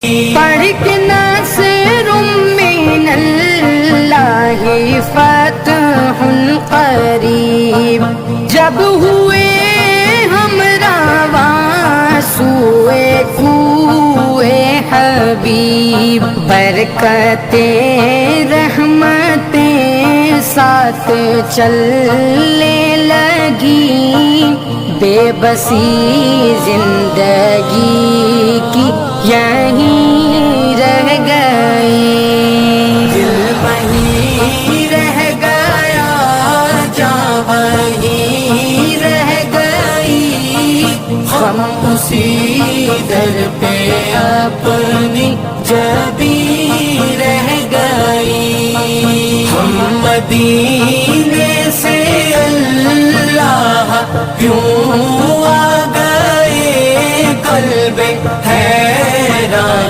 پڑھ کے ناصر من اللہ فتح قریب، جب ہوئے ہم رواں سوئے کوئے حبیب، برکتیں رحمتیں ساتھ چلنے لگی، بے بسی زندگی کی یہیں رہ گئی، دل وہیں رہ گیا جاں وہیں رہ گئی، ہم اسی در پہ اپنی جبیں رہ گئی، ہم مدینے